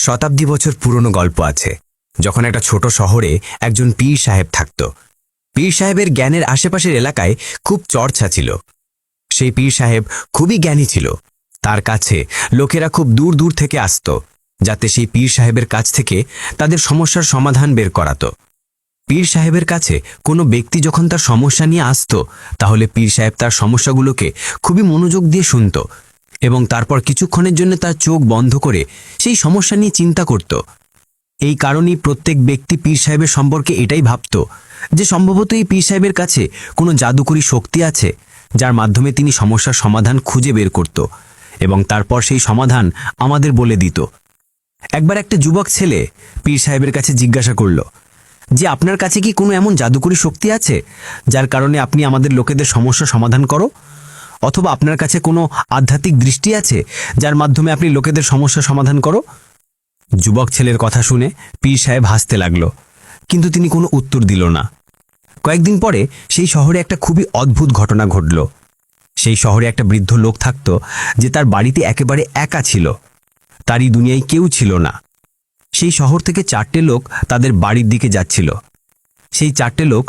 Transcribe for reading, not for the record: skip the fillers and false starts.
শতাব্দী বছর পুরনো গল্প আছে। যখন একটা ছোট শহরে একজন পীর সাহেব থাকত। পীর সাহেবের জ্ঞানের আশেপাশের এলাকায় খুব চর্চা ছিল। সেই পীর সাহেব খুবই জ্ঞানী ছিল। তার কাছে লোকেরা খুব দূর দূর থেকে আসত, যাতে সেই পীর সাহেবের কাছ থেকে তাদের সমস্যার সমাধান বের করাতো। পীর সাহেবের কাছে কোনো ব্যক্তি যখন তার সমস্যা নিয়ে আসত, তাহলে পীর সাহেব তার সমস্যাগুলোকে খুবই মনোযোগ দিয়ে শুনত এবং তারপর কিছুক্ষণের জন্য তার চোখ বন্ধ করে সেই সমস্যা নিয়ে চিন্তা করত। এই কারণেই প্রত্যেক ব্যক্তি পীর সাহেবের সম্পর্কে এটাই ভাবত যে সম্ভবত এই পীর সাহেবের কাছে কোনো জাদুকরী শক্তি আছে, যার মাধ্যমে তিনি সমস্যার সমাধান খুঁজে বের করত এবং তারপর সেই সমাধান আমাদের বলে দিত। একবার একটা যুবক ছেলে পীর সাহেবের কাছে জিজ্ঞাসা করল যে আপনার কাছে কি কোনো এমন জাদুকরী শক্তি আছে যার কারণে আপনি আমাদের লোকেদের সমস্যা সমাধান করো, অথবা আপনার কাছে কোনো আধ্যাত্মিক দৃষ্টি আছে যার মাধ্যমে আপনি লোকেদের সমস্যা সমাধান করো? যুবক ছেলের কথা শুনে পীর সাহেব হাসতে লাগল, কিন্তু তিনি কোনো উত্তর দিল না। কয়েকদিন পরে সেই শহরে একটা খুবই অদ্ভুত ঘটনা ঘটল। সেই শহরে একটা বৃদ্ধ লোক থাকত যে তার বাড়িতে একেবারে একা ছিল। তারই দুনিয়ায় কেউ ছিল না। সেই শহর থেকে 4টে লোক তাদের বাড়ির দিকে যাচ্ছিল। সেই 4টে লোক